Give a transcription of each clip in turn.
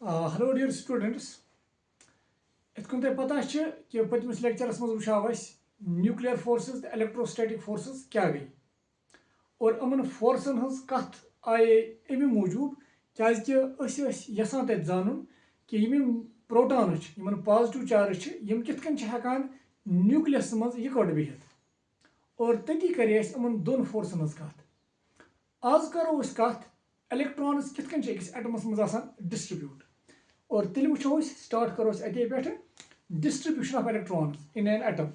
Hello dear students. Itkum te pata है कि पतमिस lectures मज वुचाव न्यूक्लियर फोर्सेस तो इलेक्ट्रोस्टैटिक फोर्सेस क्या गई और अमन फोर्सन हज कथ आये अमि मूजूब क्या यसान तत जानन कि यम प्रोटॉन यमन पॉजिटिव चार्ज यम कित कन हेकान न्यूक्लियस मज इकट बिहित और तती करे अमन दोन फोर्सन हज कथ आज करो कथ इलेक्ट्रॉन्स कित कन अकिस एटमस मज आसान डिस्ट्रीब्यूट और तेल वो स्टार्ट करो अते पे distribution of electrons in an atom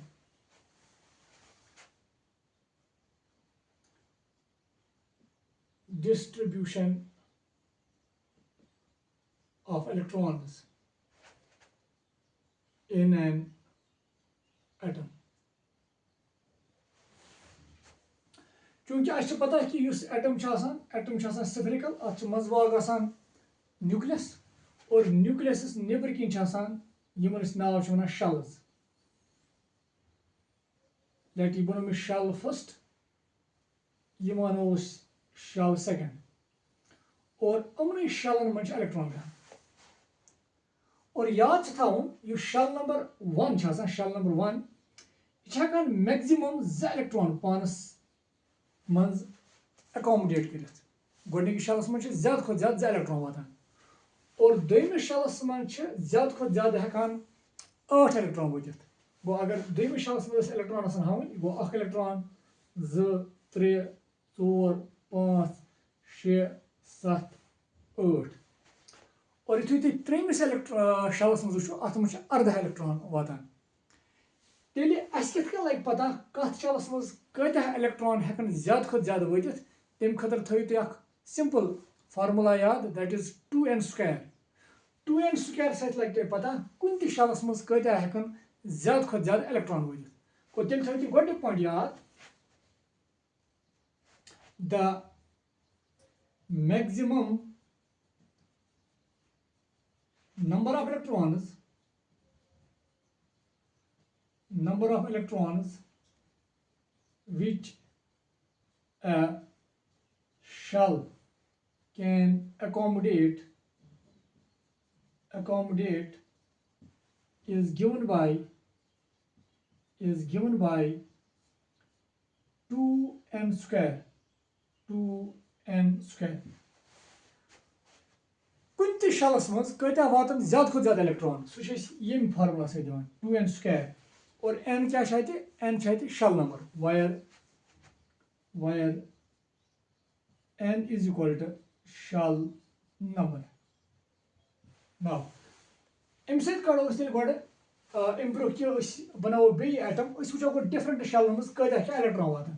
distribution of electrons in an atom. चूंकि अच्छे पता है कि एटम एटम स्फेरिकल अत मजबाग न्यूक्लियस और न्यूक्लियस नबर किन नाव वन शेल्स लेट यह बनो शेल फर्स्ट यह वनो शेल सेकंड और अमन शेलन मन इलेक्ट्रॉन बहन और याद थवन यह शेल नंबर 1 शेल नंबर 1 यह मैक्सिमम 2 इलेक्ट्रॉन पानस मज अकोमोडेट कर गोडनिक शेलस मन ज्यादा खुद ज्यादा 2 इलेक्ट्रॉन वातान और दोयमिस शेलस मन ज्यादा खुद ज्यादा हेकान 8 इलेक्ट्रॉन वतित गो अगर दोयमिस शेलस मज इलेक्ट्रॉन हावन गो 1 इलेक्ट्रॉन 2 3 4 5 6 7 8 और यु तुम त्रेमिस शेलस मज वो अत मज 18 इलेक्ट्रॉन वातान तेल कित कन लगे पता कत शेलस मज कत्या इलेक्ट्रॉन हेकन ज्यादा खुद ज्यादा वतित तम खतर थो तुम सिंपल फार्मूला याद that is 2n square 2n square सत लगे तुम पता कुन त शेलस मज कत्या हेकन ज्यादा खुद ज्यादा इलेक्ट्रॉन वतित गो तेल थो तुम गोडनिक पॉइंट याद the maximum number of electrons which a shell can accommodate is given by 2n square 2n square कुन त शेलस मज कत्या वातन ज्यादा खुद ज्यादा इलेक्ट्रॉन सह यम फार्मूला सत दिवान 2n स्क्वायर और n क्या n shell number where n is equal to shell number now अम सत कड़ो तेल गोड अम ब्रो कि बनावो बे एटम वो गो डिफरेंट शेलन मज कत्या इलेक्ट्रॉन वातान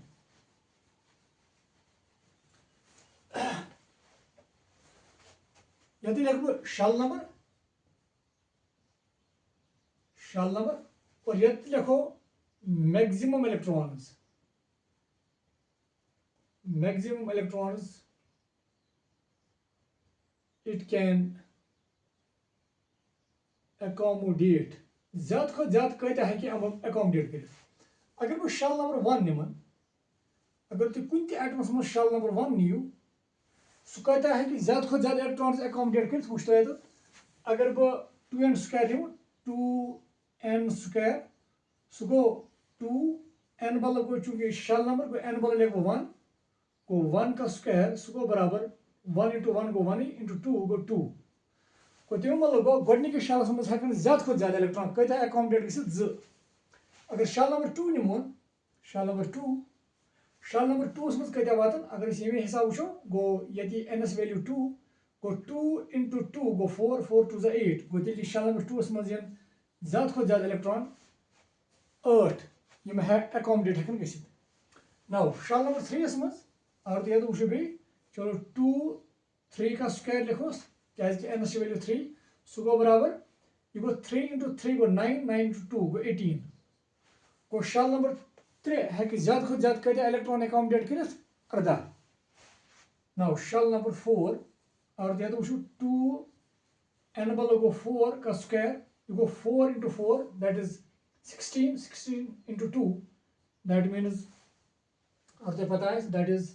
यदि लिख शेल नंबर और यदि लिखो maximum electrons it can accommodate ज्यादा खुद ज्यादा कत्या अकोमोडेट कर अगर बह शेल नंबर 1 निमन अगर तुम कुन एटमस मज शेल नंबर 1 नियो सह कत्या ज्यादा खुद ज्यादा इलेक्ट्रॉन्स अकोमोडेट कर वो तुम अगर बह 2n स्क्वायर निमु 2n स्क्वायर सह गो 2n बल गो चूंकि शेल नंबर गो n बल लिखो 1 गो 1 का स्क्वायर सह गो बराबर 1 into 1 गो 1 into 2 गो 2 गो तम मतलब गो गोडनिक शेलस मज हेकन ज्यादा खुद ज्यादा इलेक्ट्रॉन कत्या अकोमोडेट गसित 2 अगर शेल नंबर 2 निमोन शेल नंबर 2 मज कत्या वातन अगर ये हिसाब वो गो ये एनस वैल्यू 2 गो 2 into 2 गो 4 4 2 8 गो तेल शेल नंबर 2 मज ज्यादा खुद ज्यादा इलेक्ट्रॉन 8 यम अकोमोडेट हेकन गसित नाउ शेल नंबर 3 मज अगर तुम वो बे चलो 2 3 का स्क्वायर लिखोस क्या एनस वैल्यू 3 सह गो बराबर यह गो 3 into 3 गो 9 9 into 2 गो 18 गो शेल नंबर 3 हेक ज्यादा खुद ज्यादा कत्या इलेक्ट्रॉन अकोमोडेट कर 18 नाउ शेल नंबर 4 और यह वो 2n बल गो 4 का स्क्वायर यह गो 4 into 4 that is 16 into 2 that means और तुम पता है दैट इज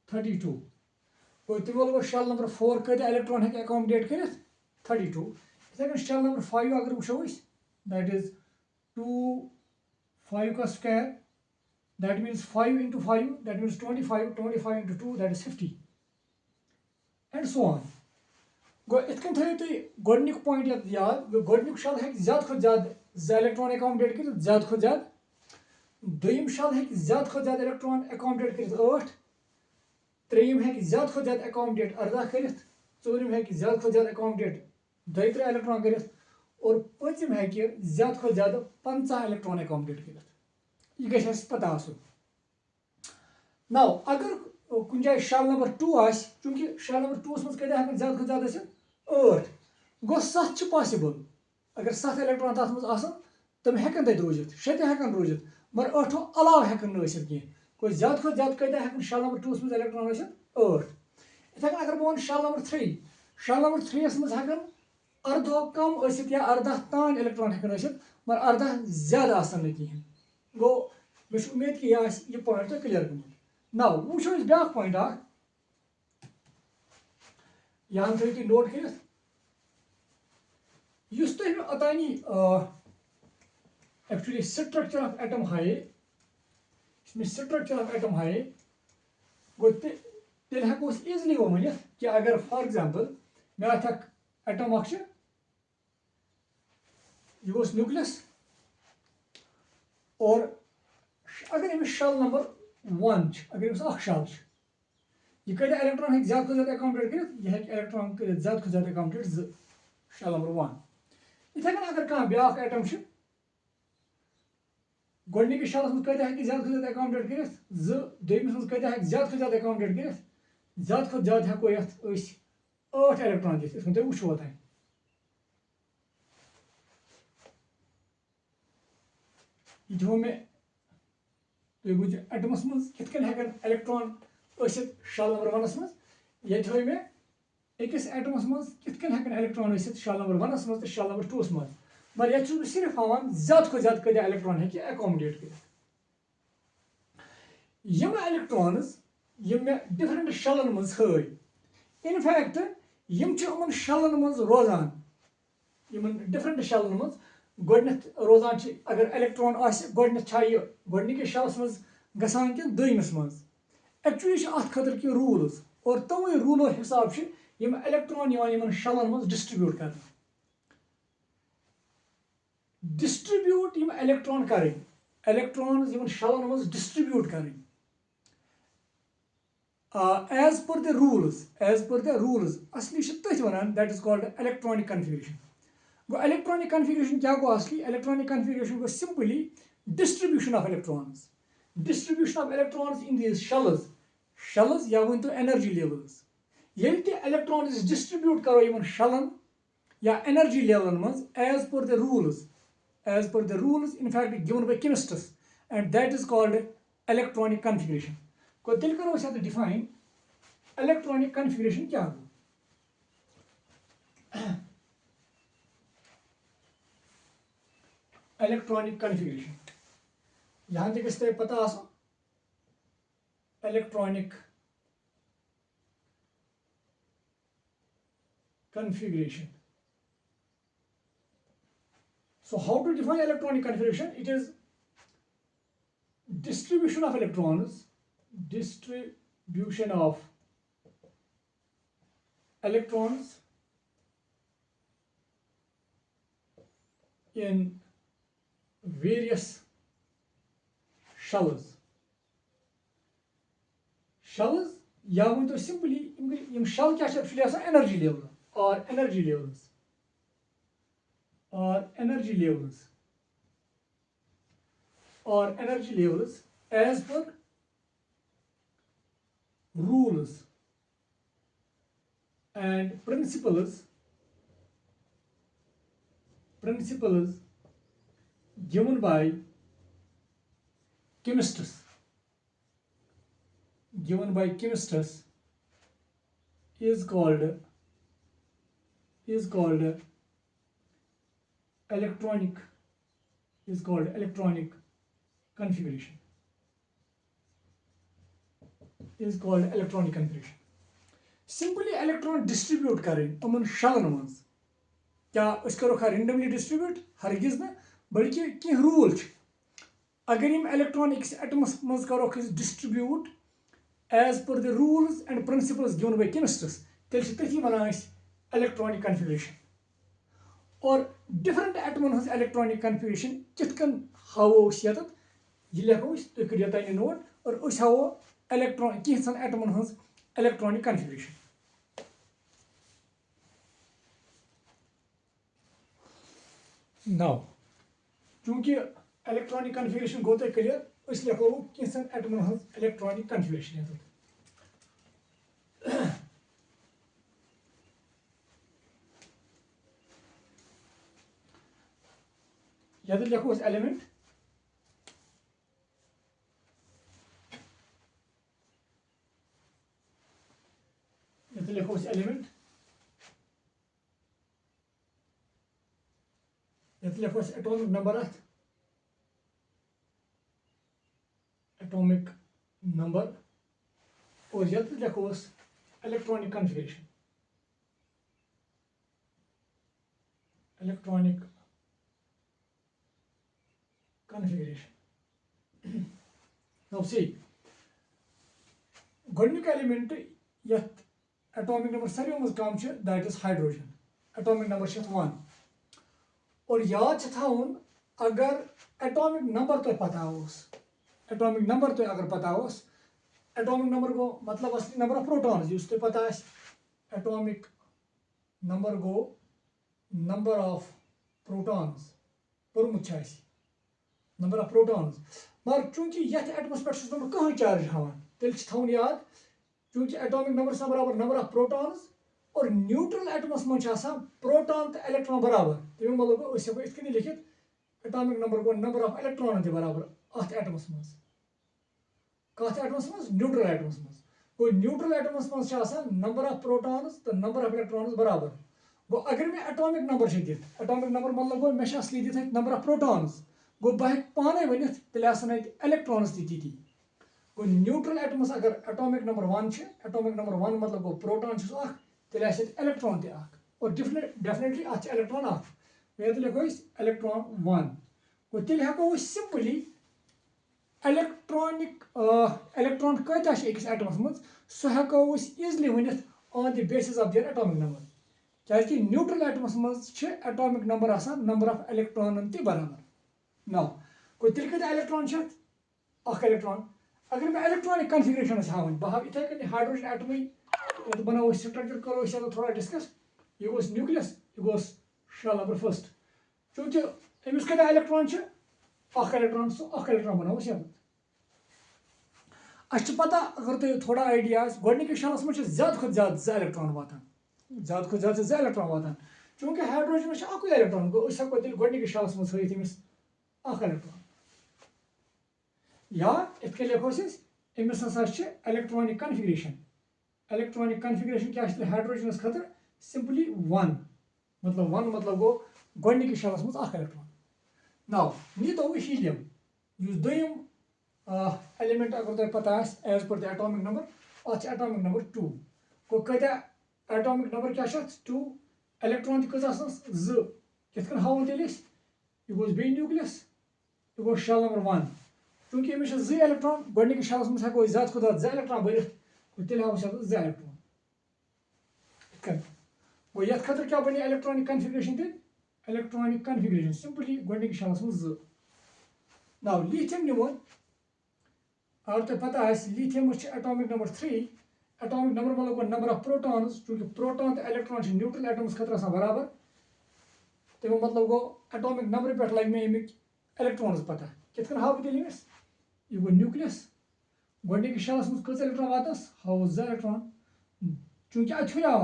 32 तो तुम शेल नंबर 4 कत्या इलेक्ट्रॉन हेक अकोमोडेट कर 32 इथे कन shell number 5 अगर वुचो that is 2 5 का square that means 5 into 5 that means 25 25 into 2 that is 50 and so on गो इतकन थयो तुम गोडनिक पॉइंट याद गोडनिक शल है ज्यादा खुद ज्यादा इलेक्ट्रॉन अकोमोडेट कर ज्यादा खुद ज्यादा दोयम शल है ज्यादा खुद ज्यादा इलेक्ट्रॉन अकोमोडेट कर 8 त्रेयम है ज्यादा खुद ज्यादा अकोमोडेट 18 कर चोरम है ज्यादा खुद ज्यादा अकोमोडेट 2 इलेक्ट्रॉन कर और पचम है ज्यादा खुद ज्यादा 50 इलेक्ट्रॉन अकोमोडेट कर यह गस पता आसुन नाउ अगर कुछ जाए शल नंबर 2 आस चूंकि शल नंबर 2 मज कदा हेकन ज्यादा खुद ज्यादा 8 गो 7 पॉसिबल अगर 7 इलेक्ट्रॉन तथ मज आसन तम हेकन तत रूजित 7 हेकन रूजित मगर 8 अलाव हेकन नसित कह कोई ज्यादा खुद ज्यादा कदा हेकन शल नंबर 2 मज इलेक्ट्रॉन 8 इथे अगर बह वन शल नंबर 3 मज हेकन 18 कम या 18 तान इलेक्ट्रॉन हेकन मगर 18 ज्यादा आसन न कहें गो मे उम्मीद कि यह पॉइंट तो क्लियर गमत नाउ वो ब्या पॉइंट यहाँ थो तुम नोट कर अतानी एक्चुअली स्ट्रक्चर ऑफ एटम हाय स्ट्रक्चर ऑफ एटम हाय गो तेल हेको इजली वो वन कि अगर फॉर एग्जांपल मे अथ एटम यह न्यूक्लियस और अगर अमिस शल नंबर 1 अगर अमिस शल यह कदा इलेक्ट्रॉन है ज्यादा ज्यादा अकोमोडेट कर यह इलेक्ट्रॉन कर ज्यादा ज्यादा अकोमोडेट शल नंबर 1 इथे अगर कह ब्या एटम गोडनिक शलस मज कदा है ज्यादा ज्यादा अकोमोडेट कर दोयमिस मज कदा है ज्यादा ज्यादा अकोमोडेट कर ज्यादा ज्यादा हेको यथ 8 इलेक्ट्रॉन दिथ तुम वो ओतान यह थो मे तुम बुझ एटमस मज कितन हेकन इलेक्ट्रॉन शल नंबर 1 मज ये थो मे अकिस एटमस मज कितन हेकन इलेक्ट्रॉन शल नंबर 1 मज तो शल नंबर 2 मज मगर ये सिर्फ हान ज्यादा ज्यादा कदा इलेक्ट्रॉन है अकोमोडेट कर इलेक्ट्रॉन्स यम मे डिफरेंट शलन मज हय इनफैक्ट यम शलन मज रोजान डिफरेंट शलन मज गोडनथ रोजान अगर इलेक्ट्रॉन गोडनथ गोडनिक शलस मज गसान कि दोयमिस मज एक्चुअली अत खतर कि रूल्स और तवे रूलो हिसाब यम इलेक्ट्रॉन इन शलन मज डिस्ट्रीब्यूट कर डिस्ट्रीब्यूट यम इलेक्ट्रॉन कर इलेक्ट्रॉन इन शलन मज डिस्ट्रीब्यूट कर एज पर द रूल्स असली तथ वन that is called electronic configuration गो इलेक्ट्रॉनिक कन्फिगरेशन क्या गो असली इलेक्ट्रॉनिक कन्फिगरेशन गो simply distribution of electrons in these shells या वन तो एनर्जी लेवल्स ये इलेक्ट्रॉन्स डिस्ट्रीब्यूट करो इन शेलन या एनर्जी लेवलन मज as per the rules in fact given by chemists and that is called electronic configuration को तेल करो अस डिफाइन इलेक्ट्रॉनिक कन्फिगरेशन क्या गो इलेक्ट्रॉनिक कन्फिगरेशन यहाँ तक गई पता आसो electronic configuration. So how to define electronic configuration? It is distribution of electrons in various shells या वन तो सिंपली यम शल क्या एक्चुअली एनर्जी लेवल और energy levels as per rules and principles given by chemists is called electronic configuration. Simply electron distribute करें अमन शलन मज क्या करो रेंडमली डिस्ट्रीब्यूट हरगिज न बल्कि कह रूल अगर यम इलेक्ट्रॉनिक्स एटमस मज करो distribute as per the rules and principles given by chemists तेल तथी वन इलेक्ट्रॉनिक कन्फिगरेशन और डिफरेंट एटमन हज इलेक्ट्रॉनिक कन्फिगरेशन कितकन हावो ये लिखो तुम करो तन नोट और हावो इलेक्ट्रॉन कैंसन एटमन हज इलेक्ट्रॉनिक कन्फिगरेशन नाउ चूंकि इलेक्ट्रॉनिक कन्फिगरेशन गो तुम क्लियर लिखो कैंसन एटमन हज इलेक्ट्रॉनिक कन्फिगरेशन ये लिखो एलिमेंट ये लिखो एलिमेंट ये लिखो एटॉमिक नंबर एटॉमिक नंबर और ये लिखो electronic configuration electronic configuration now सी गोडनिक एलिमेंट यत एटॉमिक नंबर सारे मज कम that is hydrogen atomic number 1 और याद थवन अगर एटॉमिक नंबर तुम पता एटॉमिक नंबर तुम अगर पता एटॉमिक नंबर गो मतलब असली नंबर ऑफ प्रोटॉन्स तुम पता एटॉमिक नंबर गो नंबर ऑफ प्रोटॉन्स पोर्मुत नंबर ऑफ प्रोटॉन्स मगर चूंकि ये एटमस पे कहीं चार्ज हान तेल थवन याद चूंकि एटॉमिक नंबर बराबर नंबर ऑफ प्रोटॉन्स और न्यूट्रल एटमस मज प्रोटॉन तो इलेक्ट्रॉन बराबर तमें मतलब हेको लिखित एटॉमिक नंबर गो नंबर ऑफ इलेक्ट्रॉन बराबर अत एटमस मज कत एटमस मज न्यूट्रल एटमस मज गो न्यूट्रल एटमस मज नंबर ऑफ प्रोटॉन्स तो नंबर ऑफ इलेक्ट्रॉन्स बराबर गो अगर मे एटॉमिक नंबर दिख एटॉमिक नंबर मतलब गो मे असली दिख नंबर ऑफ प्रोटॉन्स गो बह पाने वन तेल इलेक्ट्रॉन्स ती गो न्यूट्रल एटमस अगर एटॉमिक नंबर 1 एटॉमिक नंबर 1 मतलब गो प्रोटॉन तेल इलेक्ट्रॉन ते और डेफिनेटली अत इलेक्ट्रॉन ये लिखो इलेक्ट्रॉन 1 गो तेल हेको सिंपली इलेक्ट्रॉनिक इलेक्ट्रॉन कता अकिस एटमस मज सह हेको इजली वन on the basis of their atomic number क्या न्यूट्रल एटमस मज atomic number number of electron ते बराबर नाउ गो तेल कत इलेक्ट्रॉन इलेक्ट्रॉन अगर मैं इलेक्ट्रॉनिक कन्फिगरेशन हावन बह हाव इथे कन हाइड्रोजन एटम बनाओ स्ट्रक्चर करो थोड़ा डिस्कस यह न्यूक्लियस यह शेल नंबर फर्स्ट चूंकि अमिस कत इलेक्ट्रॉन इलेक्ट्रॉन इलेक्ट्रॉन बनाओ अच्छे पता अगर तुम थोड़ा आइडिया गोडनिक शेलस मज ज्यादा खुद ज्यादा 2 इलेक्ट्रॉन वातान ज्यादा खुद ज्यादा 2 इलेक्ट्रॉन वातान चूंकि हाइड्रोजन अकुई इलेक्ट्रॉन गो हेको तेल गोडनिक शेलस मज हथ अमिस इलेक्ट्रॉन या इतके लिखो अमिस हसा इलेक्ट्रॉनिक कन्फिगरेशन क्या हाइड्रोजनस खतर सिंपली 1 मतलब गो गोडनिक शेलस मज इलेक्ट्रॉन नाउ नी तो हीलियम दुम एलिमेंट अगर तुम पता as per the atomic number अत एटॉमिक नंबर 2 गो कत एटॉमिक नंबर क्या 2 इलेक्ट्रॉन कस 2 कित हावन तेल यह गो बे न्यूक्लियस यह गो शेल नंबर 1 चूंकि अमिस 2 इलेक्ट्रॉन गोडनिक शेलस मज हेको ज्यादा खुद 2 इलेक्ट्रॉन भरत तेल हाव 2 इलेक्ट्रॉन गो ये खतर क्या बने इलेक्ट्रॉनिक कन्फिगरेशन तेल इलेक्ट्रॉनिक कन्फिगरेशन सिंपली गोडनिक शेलस मज 2 नाउ लिथियम निमोन अगर तुम पता lithium atomic number 3 atomic number मतलब नंबर ऑफ प्रोटॉन्स चूंकि प्रोटॉन तो इलेक्ट्रॉन न्यूट्रल एटम्स खतर बराबर तमें मतलब गो एटॉमिक नंबर पे लग मे अमिक इलेक्ट्रॉन्स पता कित हाव तेल यह गो न्यूक्लियस गोडनिक शेलस मज कस इलेक्ट्रॉन वातस हाव 2 इलेक्ट्रॉन चूंकि अत हुआ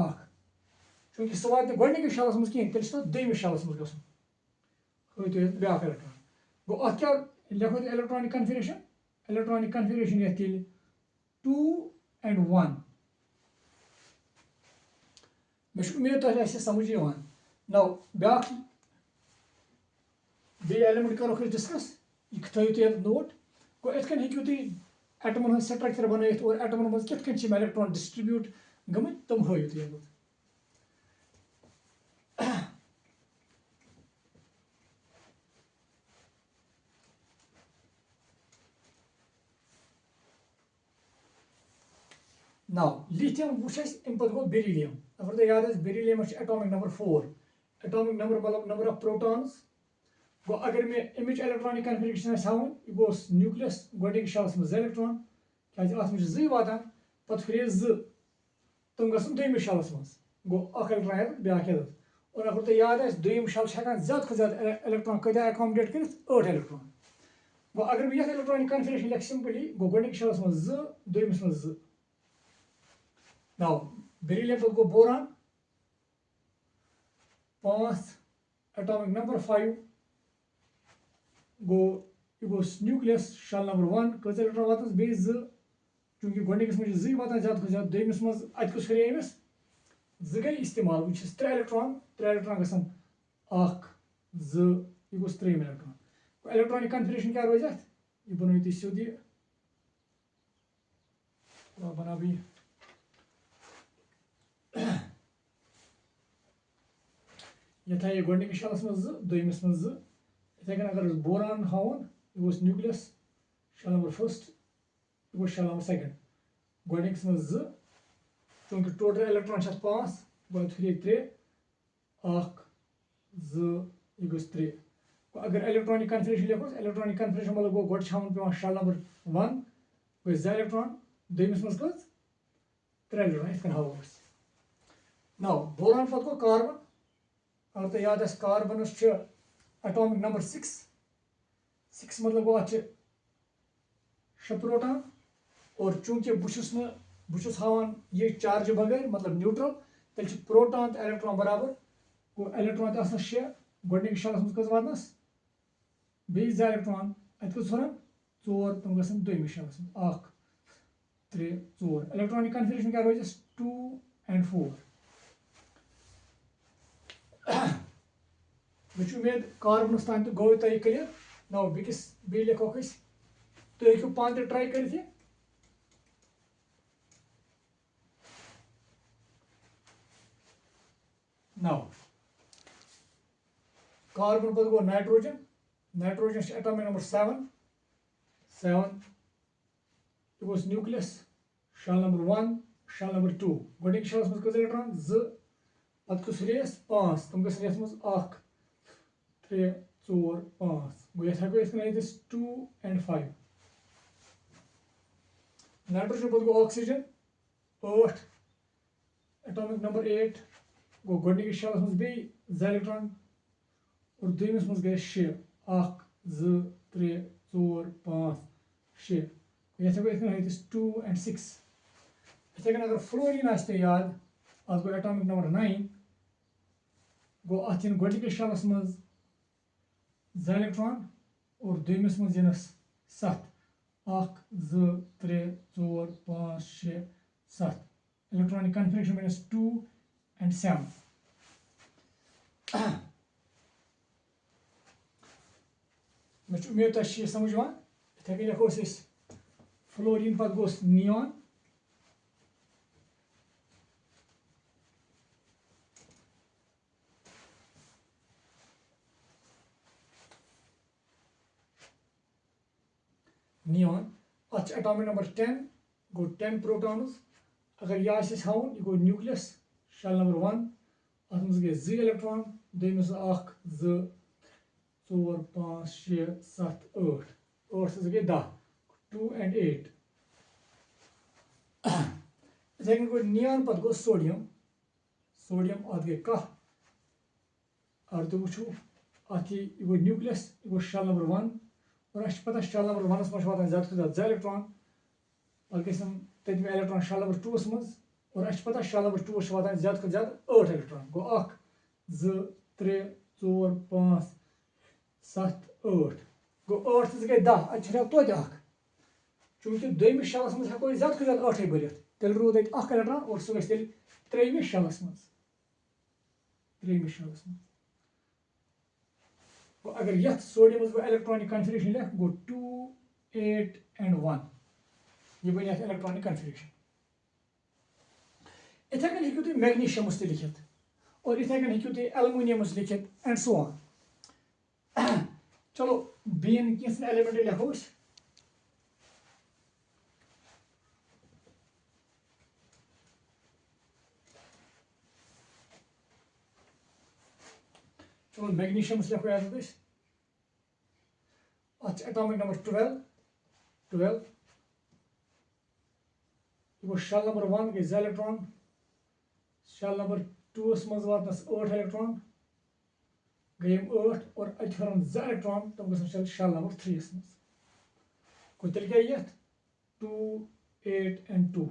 चूंकि सह वात गोडनिक शेलस मज कहें तेल दोमिस शेलस मज गो ब्या इलेक्ट्रॉन गो अत क्या लिखो इलेक्ट्रॉनिक कन्फिगरेशन ये तेल 2 and 1 मे उम्मीद तुम समझ नाउ ब्या एलिमेंट करो डिस्कस यह थो तुम नोट गो इत हेकू तुम एटमन स्ट्रक्चर बनत और एटमन मज कित इलेक्ट्रॉन डिस्ट्रीब्यूट गम तुम हयु तुम Now, lithium wuchs input go beryllium. Agar the yaad is beryllium is atomic number 4. Atomic number मतलब number of protons. Go अगर मैं image electronic configuration है साउन, ये goes nucleus, गोटिंग shells में electron, क्या जो आसमें ज़ी वाता, पत फिर ज़, तुम गसम दो image shells में, go अक electron है ब्याह क्या दस, और अगर तो याद है दो image shells है का ज़्यादा electron कदा accommodate कर 8 electron. Go अगर मैं यह electronic configuration like simply go गोटिंग shells में ज़, दो image में ज़. Now, beryllium will go boron, 5, atomic number 5, go nucleus, shell number 1, because electron वातस base Z, चूंकि गोनिकस में Z वाता ज़्यादा को ज़्यादा दोइमिस में अत कुछ करे इमस Z गई इस्तेमाल which is 3 electron गसन 1 Z ये गोस 3 electron. Electronic configuration क्या रोज जात ये बनाई थी सीधी और बना भी ये था ये गोनिक शेल्स में Z दोइमिस में Z इथे कन अगर बोरान हावन it was nucleus shell number first it was shell number second गोनिक्स में Z चूंकि टोटल इलेक्ट्रॉन छत 5 गोत फिर 3 1 Z ये गोस 3 अगर इलेक्ट्रॉनिक कन्फिगरेशन लिखोस इलेक्ट्रॉनिक कन्फिगरेशन मतलब गो गोट छावन पे शेल नंबर 1 गो Z इलेक्ट्रॉन दोइमिस में गो 3 इलेक्ट्रॉन इथ कन हावस नाउ बोरान पत गो कार्बन अगर तो याद है कार्बन एटॉमिक नंबर 6 मतलब गो अच्छे 6 प्रोटॉन और चूंकि बुशुस हावन ये चार्ज बगैर मतलब न्यूट्रल तेल प्रोटॉन तो इलेक्ट्रॉन बराबर गो इलेक्ट्रॉन तो आसन 6 गोडनिक शेल्स में कस वातनस बे Z इलेक्ट्रॉन अत कस वरन 4 तुम गसन दोइमिस शेल्स में 1 3 4 इलेक्ट्रॉनिक कन्फिगरेशन क्या रोजस 2 and 4 मुझे उम्मीद कार्बन तान तो गो तय क्लियर ना बिकिस बे लिखो कस तो एक पान ट्राई कर now carbon पर गो nitrogen atomic number 7 it was nucleus shell number 1 shell number 2 गोडिंग shells में कस इलेक्ट्रॉन Z पत कुछ रेस 5 तुम कस रेस में 1 3 4 5 गो ये था इस 2 and 5 नाइट्रोजन पर गो ऑक्सीजन 8 एटॉमिक नंबर 8 गो गोडनिक शेल्स में बे Z इलेक्ट्रॉन और दोइमिस में गए 6 1 2 3 4 5 6 ये था इस 2 and 6 इथे कन अगर फ्लोरीन आस्ते याद आज गो एटॉमिक नंबर 9 गो अथिन गोडनिक शेल्स में Z इलेक्ट्रॉन और दोइमिस में जिनस 7 1 2 3 4 5 6 7 इलेक्ट्रॉनिक कन्फिगरेशन में 2 and 7 मैं उम्मीद है समझ वन इथे कन लिखो फ्लोरीन पत गोस नियॉन अत एटॉमिक नंबर 10 गो 10 प्रोटॉन्स अगर यह हाउन यह गो न्यूक्लियस शेल नंबर 1 अत मज गए 2 इलेक्ट्रॉन दोइमिस 1 2 4 5 6 7 8 8 गए 10 2 and 8 इथे गो नियॉन पत गो सोडियम अत गए कह और तो वो अत यह गो न्यूक्लियस यह गो शेल नंबर 1 और अस पता शेल नंबर 1 मज वातान ज़्यादा से ज़्यादा Z इलेक्ट्रॉन और गम तत में इलेक्ट्रॉन शेल नंबर 2 मज और अस पता शेल नंबर 2 वातान ज़्यादा से ज़्यादा 8 इलेक्ट्रॉन गो 1 2 3 4 5 7 8 गो 8 गए 10 अत तो चूंकि दोइमिस शेल्स में हेको ज़्यादा से ज़्यादा 8 भरित तेल रूद अत इलेक्ट्रॉन और सह गई त्रेमिस शेल्स में अगर ये सोडियम गो इलेक्ट्रॉनिक कन्फिगरेशन लिख गो 2 8 and 1 ये बन इलेक्ट्रॉनिक कन्फिगरेशन इथे कन हेकु तुम मैग्नीशियम लिखित और इथे कन हेकु तुम एल्युमिनियम लिखित एंड सो ऑन चलो बेन किस एलिमेंट लिखो चलो मैग्नीशियम लिखो याद एटॉमिक नंबर 12 यह शेल नंबर 1 गई 2 इलेक्ट्रॉन शेल नंबर 2 मज वातनस 8 इलेक्ट्रॉन गई 8 और अत 2 इलेक्ट्रॉन तम गए शेल नंबर 3 मज गो तेल क्या 2 8 and 2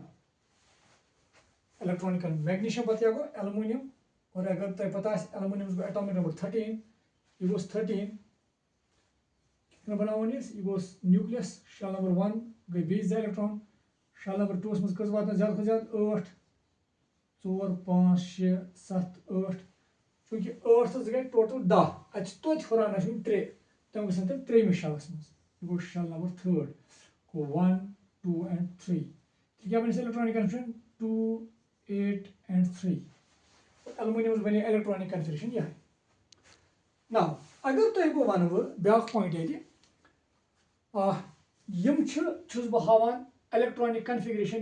इलेक्ट्रॉनिक मैग्नीशियम पता क्या गो एल्युमिनियम और अगर तुम पता एल्युमिनियम गो एटॉमिक नंबर 13 यह गो 13 बनावन यह गो न्यूक्लियस शेल नंबर 1 गई 2 इलेक्ट्रॉन शेल नंबर 2 मज कस वात ज्यादा खुद ज्यादा 8 4 5 6 7 8 चूंकि 8 तो गई टोटल 10 अत तोत हुरान 3 तम गन तम 3 शेलस मज यह गो शेल नंबर 3 गो 1 2 and 3 क्या बन इलेक्ट्रॉनिक कन्फिगरेशन 2 8 and 3 एल्युमिनियम बने इलेक्ट्रॉनिक कन्फिगरेशन यह नाउ अगर तुम बह वन ब्या पॉइंट ये बह हावान इलेक्ट्रॉनिक कन्फिगरेशन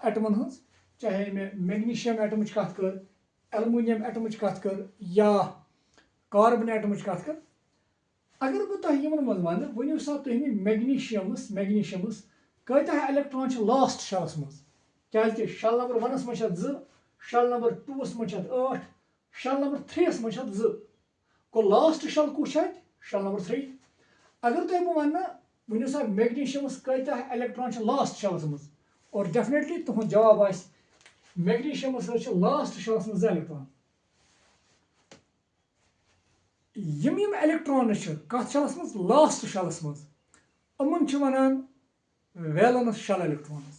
एटमन हज चाहे मे मैग्नीशियम एटम कत कर एल्युमिनियम एटम कत कर या कार्बन एटम कत कर अगर बह तुम मज वन वनो सा तुम मैग्नीशियमस कत्या इलेक्ट्रॉन लास्ट शेलस मज क्या शेल नंबर 1 मज 2 शेल नंबर 2 मज 8 शेल नंबर 3 मज 2 गो लास्ट शेल कुछ शेल नंबर 3 अगर तुम बह वन वनो सा मैग्नीशियमस कत्या इलेक्ट्रॉन लास्ट शेलस मज और डेफिनेटली तुहद जवाब आ मैग्नीशियमस लास्ट शेलस मज 2 इलेक्ट्रॉन यम इलेक्ट्रॉन कत शेलस मज लास्ट शेलस मज अमन वनान वैलेंस शेल इलेक्ट्रॉन्स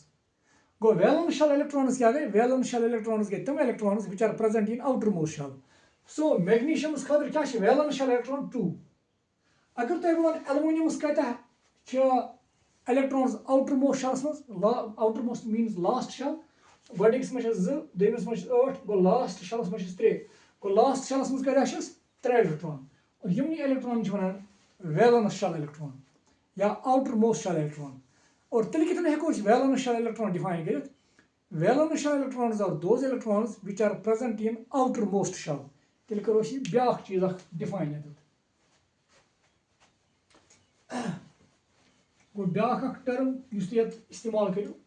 गो वैलेंस शेल इलेक्ट्रॉन्स क्या गई वैलेंस शेल इलेक्ट्रॉन्स गई तम electrons which are present in outermost shell so मैग्नीशियमस खतर क्या वैलेंस शेल इलेक्ट्रॉन 2 अगर तुम वन एल्युमिनियमस कत्या इलेक्ट्रॉन्स आउटर मोस्ट शेलस मज outermost means last shell गोडिकस मज 2 दोयमिस मज 8 गो लास्ट शेलस मज 3 गो लास्ट शेलस मज कत्या 3 इलेक्ट्रॉन और यम इलेक्ट्रॉन वनान वैलेंस शेल इलेक्ट्रॉन या आउटर मोस्ट शेल इलेक्ट्रॉन और तेल कितने हेको वैलेंस शेल इलेक्ट्रॉन डिफाइन कर valence shell electrons are those electrons which are present in outermost shell तेल करो ब्या चीज डिफाइन गो ब्या टर्म इस्तेमाल करो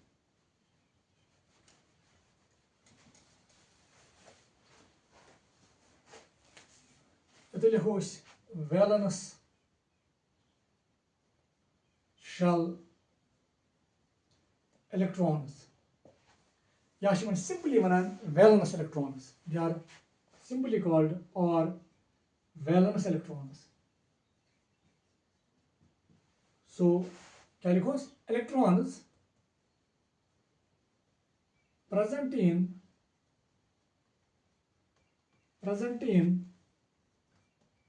लिखो वैलेंस शेल electrons या simply वनान valence electrons they are simply called or valence electrons so क्या लिखो electrons present in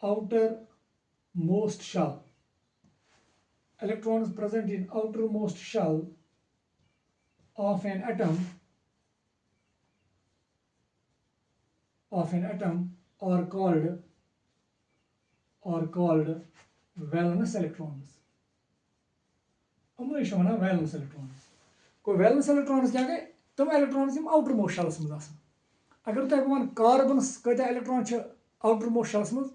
outermost shell electrons present in outermost shell of an atom are called valence electrons valence electrons को valence electrons क्या गए तुम electrons outer most shells मज अगर तुम वन कार्बन कत्या इलेक्ट्रॉन आउटर मोस्ट शेलस मज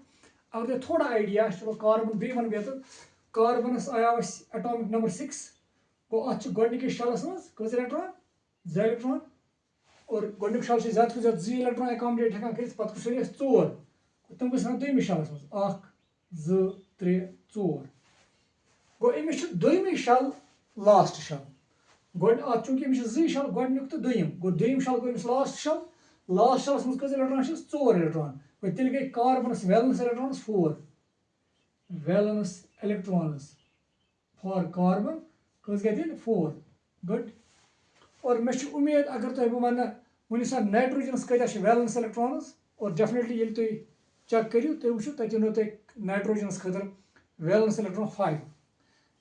अगर तुम थोड़ा आइडिया चलो कार्बन बे वन बेहतर कार्बनस आया एटॉमिक नंबर 6 गो अत गोडनिकिस शेलस मज कस इलेक्ट्रॉन 2 इलेक्ट्रॉन और गोडनिक शेल ज्यादा से ज्यादा 2 इलेक्ट्रॉन अकोमोडेट हेकान कर पत कुछ 4 तुम गस दोयमिस शेलस मज 1 2 3 4 गो अमिस दोयमी शेल लास्ट शेल गोड चूंकि अमिस 2 शेल गोडनिक तो दोयम गो दोयम शेल गो अमिस लास्ट शेलस मज कस इलेक्ट्रॉन 4 इलेक्ट्रॉन गो तेल गई कार्बनस valence electrons 4 valence electrons for carbon कस गई 4 गुड और मे उम्मीद अगर तुम बह वन वन सा नाइट्रोजनस कत्या वैलेंस इलेक्ट्रॉन्स और डेफिनेटली ये तुम चेक करो तुम वो तनो तुम नाइट्रोजनस खतर वैलेंस इलेक्ट्रॉन 5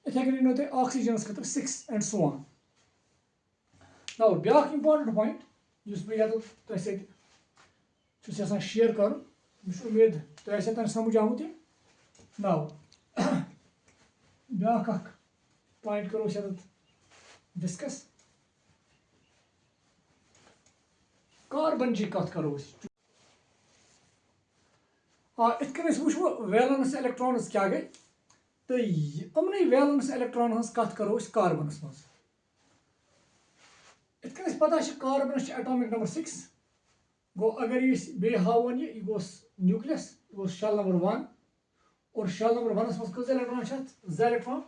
इथे कन तुम ऑक्सीजनस खतर 6 and so on नाउ ब्या इंपॉर्टेंट पॉइंट बह शेयर कर उम्मीद तुम समझ आमुत नाउ ब्या पॉइंट करो डिस्कस कार्बन जी कत करो इत कन वो वैलेंस इलेक्ट्रॉन्स क्या गई तो यमन वैलेंस इलेक्ट्रॉन हज कत करो कार्बनस मज इत कन पता कार्बनस एटॉमिक नंबर 6 गो अगर ये बे हावन यह गोस न्यूक्लियस गोस शेल नंबर 1 और शेल नंबर 1 मज कज इलेक्ट्रॉन ज इलेक्ट्रॉन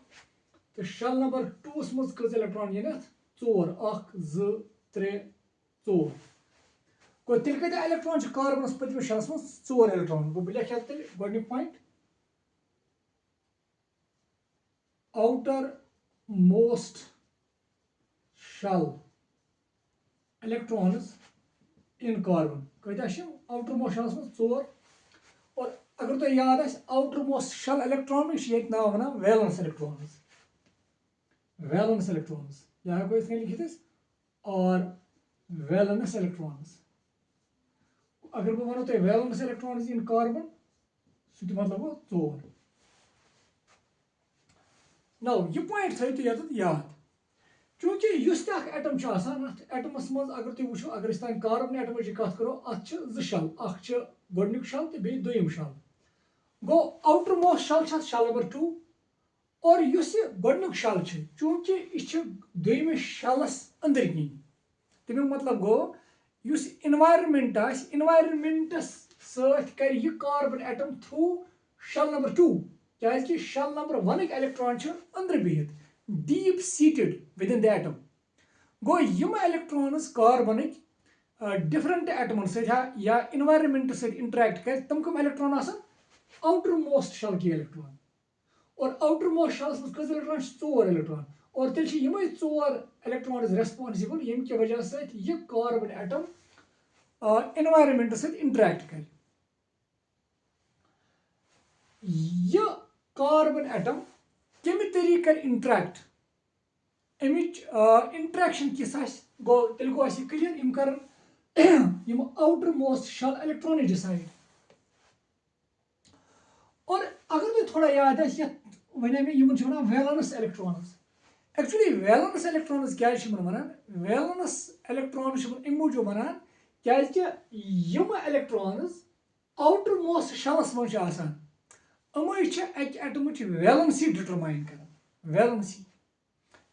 तो शेल नंबर 2 मज कज इलेक्ट्रॉन ये 4 1 2 3 4 गो तेल कत इलेक्ट्रॉन कार्बनस पतम शेलस मज 4 इलेक्ट्रॉन गो बह लिख तेल गोडनिक point outer most shell electrons in carbon कत outer most shell में 4 और अगर तो याद आए outer most shell electron ये नाम वन valence electrons या हेको इस लिखित और valence electrons अगर बह वनो तो valence electrons in carbon सह मतलब गो 4 नौ यह पॉइंट थो तुम याद चूंकि एटम एटमस मज अगर तुम वो अगर कार्बन एटम कत करो अत शेल गोडनिक शेल तो बे दोयम शेल गो outermost shell shell number 2 और गोडनिक शेल चूंकि यह दोयमिस शेलस अंदर कन तमिक मतलब गो इन्वायरमेंटस सत कर यह carbon atom through shell number 2 क्या शेल नंबर 1 इलेक्ट्रॉन अंदर बिहित deep seated within the atom गो यम इलेक्ट्रॉन्स कार्बन डिफरेंट एटमन या इन्वायरमेंट से इंटरेक्ट कर तम कम इलेक्ट्रॉन आउटर मोस्ट शेल की इलेक्ट्रॉन और आउटर मोस्ट शेलस मज कज इलेक्ट्रॉन 4 इलेक्ट्रॉन और तेल 4 इलेक्ट्रॉन रेस्पॉन्सिबल यम की वजह से यह कार्बन एटम इन्वायरमेंट से इंटरेक्ट कर यह कार्बन एटम कम तरीक कर इंटरेक्ट अमिच इंटरेक्शन किस गो तेल गो क्लियर यम कर outermost shell electron decide और अगर तुम थोड़ा याद वन valence electrons actually valence electrons क्या वनान वैलेंस इलेक्ट्रॉन अम मूजूब वनान क्या इलेक्ट्रॉन्स आउटर मोस्ट शेलस मज एटमच वैलेंसी डिटरमाइन कर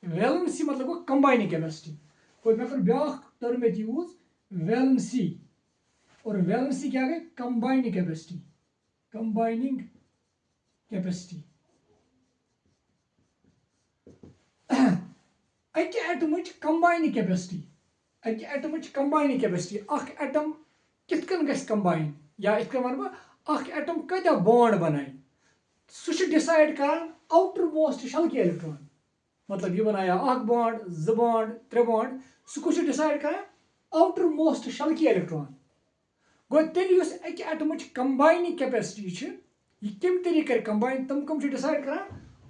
वैलेंसी मतलब गो कंबाइनिंग कैपेसिटी कोई मैं कर ब्या टर्म यूज वैलेंसी और वैलेंसी क्या गई कंबाइनिंग कैपेसिटी एटमच कंबाइनिंग कैपेसिटी एटम कित गस कंबाइन या इत वन बह एटम कत बॉन्ड बनाए सह डिसाइड कर आउटर मोस्ट शेल की इलेक्ट्रॉन मतलब यह बनाया बॉन्ड 2 बॉन्ड 3 बॉन्ड सह डिसाइड कर आउटर मोस्ट शेल की इलेक्ट्रॉन गो तेल एटमच कंबाइनिंग कैपेसिटी यह कम तरीक कर कंबाइन तम कम डिसाइड कर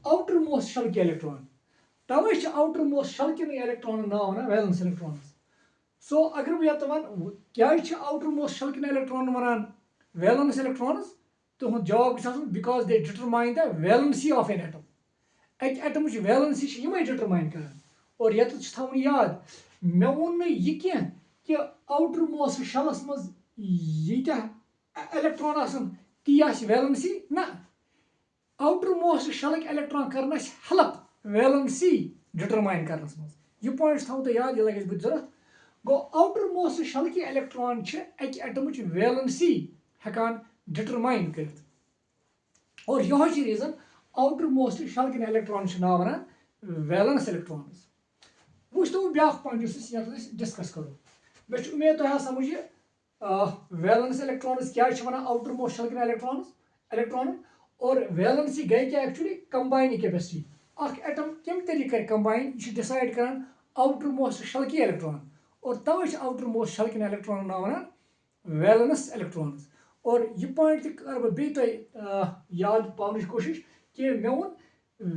आउटर मोस्ट शेल की इलेक्ट्रॉन तवे आउटर मोस्ट शेल की इलेक्ट्रॉन नाम वन वैलेंस इलेक्ट्रॉन्स सो अगर बह वन क्या आउटर मोस्ट शेल की इलेक्ट्रॉन वनान वैलेंस इलेक्ट्रॉन्स तुम जवाब because they determine the valency of an atom atom valency determine कर और ये थवन याद मे वोन यह कि आउटर मोस्ट शेलस मज इलेक्ट्रॉन ती वैलेंसी ना आउटर मोस्ट शेल इलेक्ट्रॉन कर हेल्प वैलेंसी डिटरमाइन करनस मज यह पॉइंट थो तो याद यह लगे जरूरत गो आउटर मोस्ट शेल की इलेक्ट्रॉन एटमच वैलेंसी हेकान डिटरमाइन कर और यह रीजन आउटर मोस्ट शेल की इलेक्ट्रॉन नाम वन वैलेंस इलेक्ट्रॉन्स वो ब्या पॉइंट डिस्कस करो मे उम्मीद तुम समझ वैलेंस इलेक्ट्रॉन्स क्या आउटर मोस्ट शेल की इलेक्ट्रॉन और वैलेंसी गई क्या एक्चुअली कंबाइनिंग कैपेसिटी एटम कम तरीक कर कंबाइन यह डिसाइड कर आउटर मोस्ट शेल की इलेक्ट्रॉन और तवे आउटर मोस्ट शेल की इलेक्ट्रॉन नाम वन वैलेंस इलेक्ट्रॉन्स और यह पॉइंट कर बे याद पाने कोशिश कि मे वोन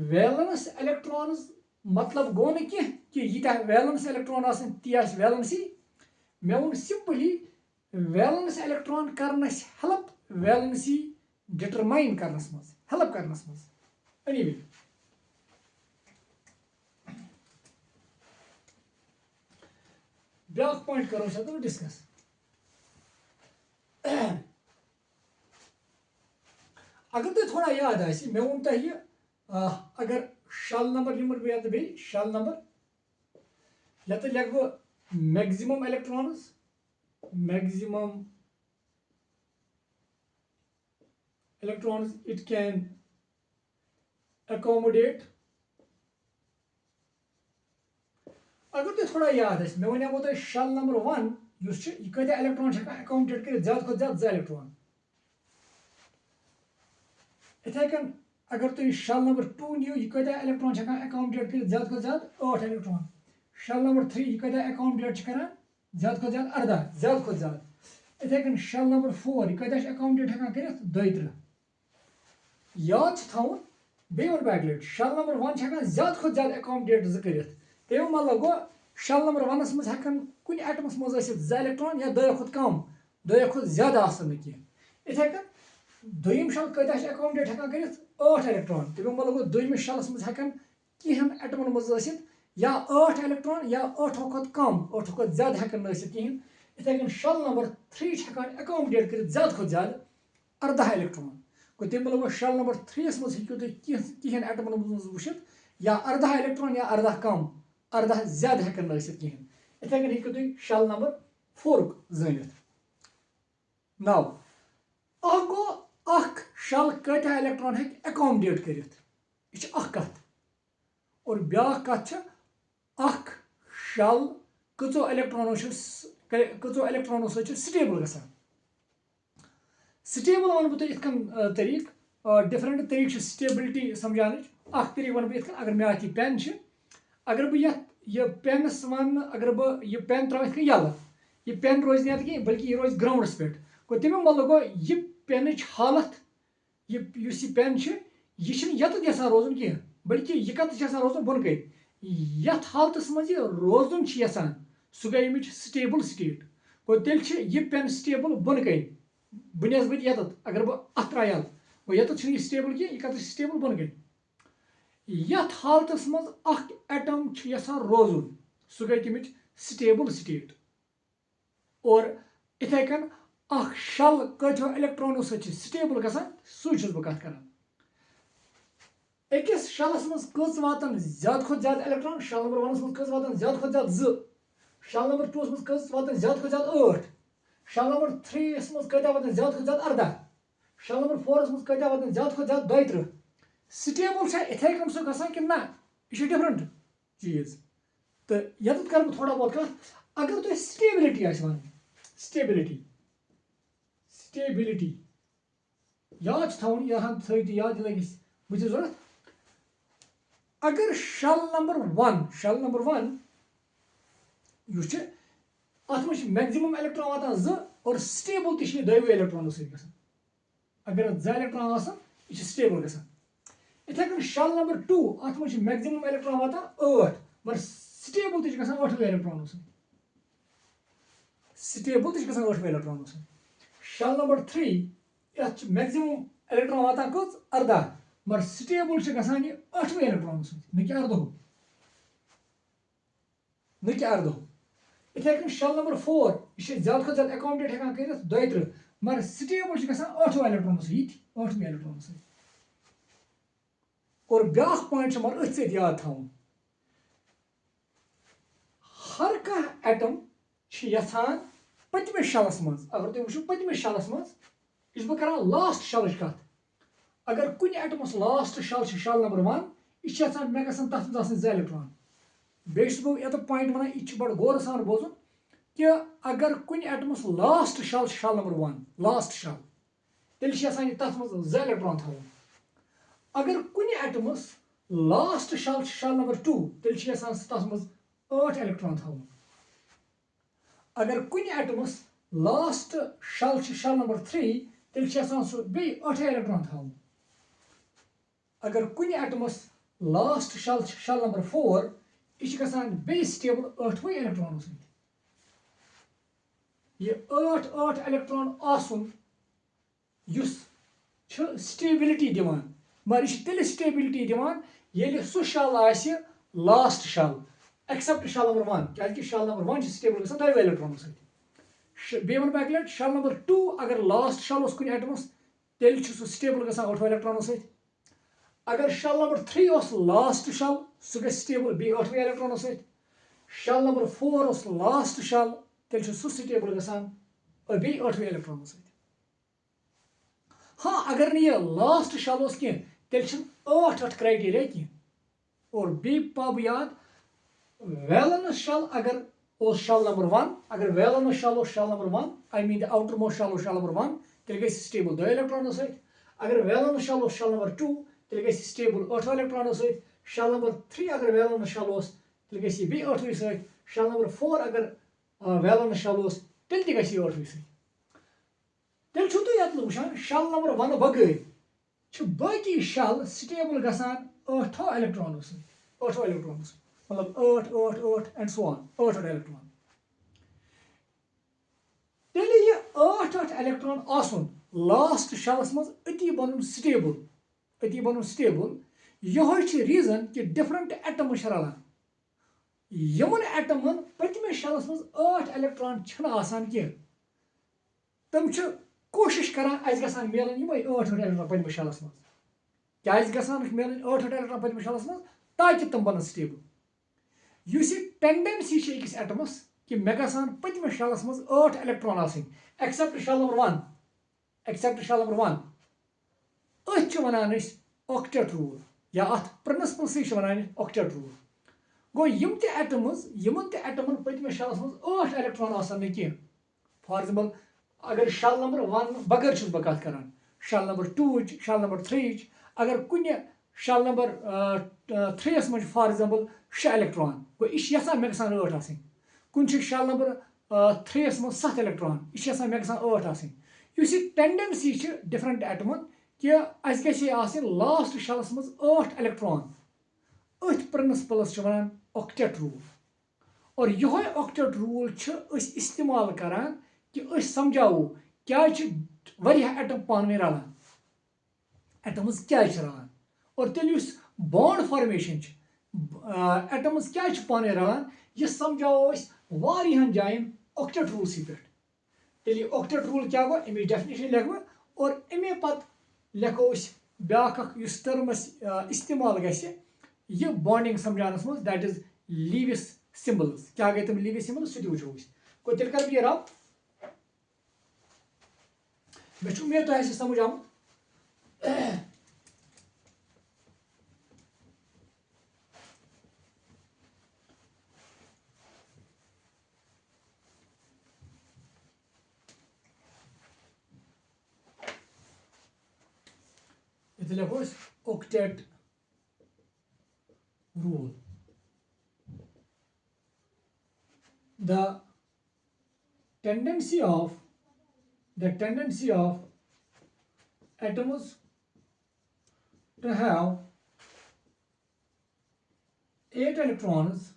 वैलेंस इलेक्ट्रॉन्स मतलब गो न कि यीटा वैलेंस इलेक्ट्रॉन ती वैलेंसी मे वोन simply valence electron Karan's help valency determine Karan's मज हेल्प करनस मज एनीवे ब्या पॉइंट करो डिस्कस अगर तुम थोड़ा याद आसि मे वोन तह अगर शल नंबर लिमर बे बे शल नंबर यत लिख बह maximum electrons it can accommodate अगर तुम थोड़ा याद आसि मे वनेमो तुम शल नंबर 1 यह कत इलेक्ट्रॉन अकोमोडेट कर ज्यादा खुद ज्यादा 2 इलेक्ट्रॉन इथे कन अगर तुम शल नंबर 2 नियो यह कत इलेक्ट्रॉन अकोमोडेट कर ज्यादा खुद ज्यादा 8 इलेक्ट्रॉन शल नंबर 3 यह कत अकोमोडेट कर ज्यादा खुद ज्यादा 18 ज्यादा खुद ज्यादा इथे कन शल नंबर 4 यह कत अकोमोडेट कर 32 याद थवन बे और बैकलेट शल नंबर 1 ज्यादा खुद ज्यादा अकोमोडेट कर तमें मतलब गो शल नंबर 1 मज हेकन कुन एटमस मज 2 इलेक्ट्रॉन या 2 खुद कम 2 खुद ज्यादा आसन कह इथे कन दोयम शल कत अकोमोडेट कर 8 इलेक्ट्रॉन तमें मतलब गो दोयमिस शलस मज हेकन कहें एटमन मज या 8 इलेक्ट्रॉन या 8 खुद कम 8 खुद ज्यादा हेकन कहें इथे कन शल नंबर 3 अकोमोडेट कर ज्यादा खुद ज्यादा 18 इलेक्ट्रॉन गो तमें मतलब गो शल नंबर 3 मज हेकू तुम कहें एटमन मज वुचित या 18 इलेक्ट्रॉन या 18 कम 18 ज्यादा हेकन कहें इथे कन हेकू तुम शल नंबर 4 जानित नाउ गो शल कत इलेक्ट्रॉन अकोमोडेट कर यह कत और ब्या कत शल कचो इलेक्ट्रॉनों स्टेबल गसान स्टेबल वन बह तुम तरीक डिफरेंट तरीक स्टेबिलिटी समझान तरीक वन बह अगर मे अत पेन अगर बह यह पेनस वन अगर बह यह पेन त्रा यलह यह पेन रोज ना कहीं बल्कि यह रोज ग्राउंडस पे गो तमें मतलब गो यह पेन हालत यह पेन यह यसान रोजन कह बल्कि यह कत रोजन बोन कन यथ हालतस मज रोजन यसान सह गई अमिच स्टेबल स्टेट गो तेल यह पेन स्टेबल बोन कन बनस्बत ये अगर बह अत त्रा यल गो ये स्टेबल कह यह कत स्टेबल बोन कन यथ हालतस मज एटम यसान रोजन सह गई तमिच स्टेबल स्टेट और इथे कन शल कतो इलेक्ट्रॉनों स्टेबल गसान सू बह कत कर अकिस शलस मज कच वातान ज्यादा खुद ज्यादा इलेक्ट्रॉन शल नंबर 1 मज कच वातान ज्यादा खुद ज्यादा 2 शल नंबर 2 मज कच वातान ज्यादा खुद ज्यादा 8 शल नंबर 3 मज कत वातान ज्यादा खुद ज्यादा 18 शल नंबर 4 मज कत वातान ज्यादा खुद ज्यादा 32 स्टेबल इथे कन सह गसान कि ना यह डिफरेंट चीज तो ये कर थोड़ा बहुत कत अगर तुम स्टेबिलिटी वन स्टेबिलिटी याद थवन यह याद लगे बुझ जरूरत अगर शल नंबर 1 यह अत मैक्सिमम इलेक्ट्रॉन वातान 2 और स्टेबल तह दोवे इलेक्ट्रॉनों सत्यान अगर 2 इलेक्ट्रॉन यह स्टेबल गसान इथे कन शल नंबर 2 अत मैक्सिमम इलेक्ट्रॉन वातान 8 मगर स्टेबल तह 8 इलेक्ट्रॉनों स्टेबल तह 8 इलेक्ट्रॉनों शल नंबर 3 ये मैक्सिमम इलेक्ट्रॉन वातान कच 18 मगर स्टेबल गसान यह 8 इलेक्ट्रॉनों न कि 18 इथे कन शल नंबर 4 यह ज्यादा खुद ज्यादा अकोमोडेट कर 32 मगर स्टेबल गसान 8 इलेक्ट्रॉनों 8 इलेक्ट्रॉनों और ब्या पॉइंट मगर अथ सत याद थवन हर कह एटम यसान पतमिस शलस मज अगर तुम वो पतमिस शलस मज यह बह कर लास्ट शलच कत अगर कुन एटमस लास्ट शल शल नंबर 1 यह मे गसन तथ मज 2 इलेक्ट्रॉन बेस बह ये पॉइंट वन यह बड़ गौर सान बोजन कि अगर कुन एटमस लास्ट शल नंबर 1 लास्ट शल तेल तथ मज 2 इलेक्ट्रॉन थवन अगर कुन एटमस लास्ट शल नंबर 2 तेल तथ मज 8 इलेक्ट्रॉन थवन अगर कुन एटमस लास्ट शल नंबर 3 तेल बे 8 इलेक्ट्रॉन थवन अगर कुन एटमस लास्ट शल नंबर 4 यह गसान बे स्टेबल 8 इलेक्ट्रॉनों यह 8 इलेक्ट्रॉन आसन स्टेबिलिटी दिवान मगर यह तेल स्टेबिलिटी दिवान येले सु शल आसि लास्ट शल एक्सेप्ट शल नंबर 1 क्या शल नंबर 1 स्टेबल गसान 2 इलेक्ट्रॉनों बे वन बैक शल नंबर 2 अगर लास्ट शल कुन एटमस तेल स्टेबल गसान 8 इलेक्ट्रॉनों सहित अगर शेल नंबर 3 ओस लास्ट शेल सह गई स्टेबल बी 8 इलेक्ट्रॉनों सहित शेल नंबर 4 ओस लास्ट शेल तेल सह स्टेबल गसान बी 8 इलेक्ट्रॉनों सहित हाँ अगर नहीं ये लास्ट शेल ओस कह तेल 8 क्राइटेरिया कह और बी पाब याद वैलेंस शेल अगर शेल नंबर 1 अगर valence shell shell number 1 I mean the outermost shell shell number 1 तेल गई स्टेबल 2 इलेक्ट्रॉनों सहित अगर वैलेंस शेल शेल नंबर 2 तेल गई स्टेबल 8 इलेक्ट्रॉनों सहित शेल नंबर 3 अगर वैलेंस शेल तेल गई बी 8 सहित शेल नंबर 4 अगर वैलेंस शेल तेल ति गई 8 सहित तेल छो तुम ये वुचान शेल नंबर 1 बगैर बाकी शेल स्टेबल गसान 8 इलेक्ट्रॉनों सहित 8 इलेक्ट्रॉनों सहित मतलब 8 8 8 एंड सो ऑन 8 इलेक्ट्रॉन तेल ये 8 8 इलेक्ट्रॉन आसन लास्ट शेलस मज अति बन स्टेबल यह रीजन कि डिफरेंट एटम रलान यमन एटमन पतमे शेलस मज 8 इलेक्ट्रॉन कह तम कोशिश करान अस गसान मिलन यम 8 इलेक्ट्रॉन पतमे शेलस मज क्या गसान मिलन 8 8 इलेक्ट्रॉन पतमे शेलस मज ताकि तम बन स्टेबल युस टेंडेंसी अकिस एटमस कि मे गसान पतमे शेलस मज 8 इलेक्ट्रॉन एक्सेप्ट शेल नंबर 1 अथ वनान ऑक्टेट रूल या अथ प्रिंसिपल से वनान ऑक्टेट रूल गो यम ते एटमन पतमे शेलस मज 8 इलेक्ट्रॉन आसान कह फॉर एग्जांपल अगर शेल नंबर 1 बगैर बह कत कर शेल नंबर 2 शेल नंबर 3 अगर कुन शेल नंबर 3 मज फॉर एग्जांपल 6 इलेक्ट्रॉन गो यह मे गसान 8 आसन कुन शेल नंबर 3 मज 7 इलेक्ट्रॉन यह मे गसान 8 आसन युस टेंडेंसी डिफरेंट एटमन कि अस गि लास्ट शेलस मज 8 इलेक्ट्रॉन अथ प्रिंसिपलस वनान ऑक्टेट रूल और यह ऑक्टेट रूल इस्तेमाल करान कि समझावो क्या एटम पान रलान एटम्स क्या रलान और तेल बॉन्ड फॉर्मेशन एटम्स क्या पान रलान यह समझावो वारियान जायन ऑक्टेट रूल पे तेल ऑक्टेट रूल क्या गो अमे डेफिनेशन लिख और अमे पत लिखो ब्या टर्म इस्तेमाल गि बॉन्डिंग समझानस मज दैट इज लीविस सिंबल्स क्या गई तम लीविस सिंबल्स सह वो गो तेल कर यह रब मे उम्मीद तुम समझ आमुत ये लिखो octet rule the tendency of atoms to have 8 electrons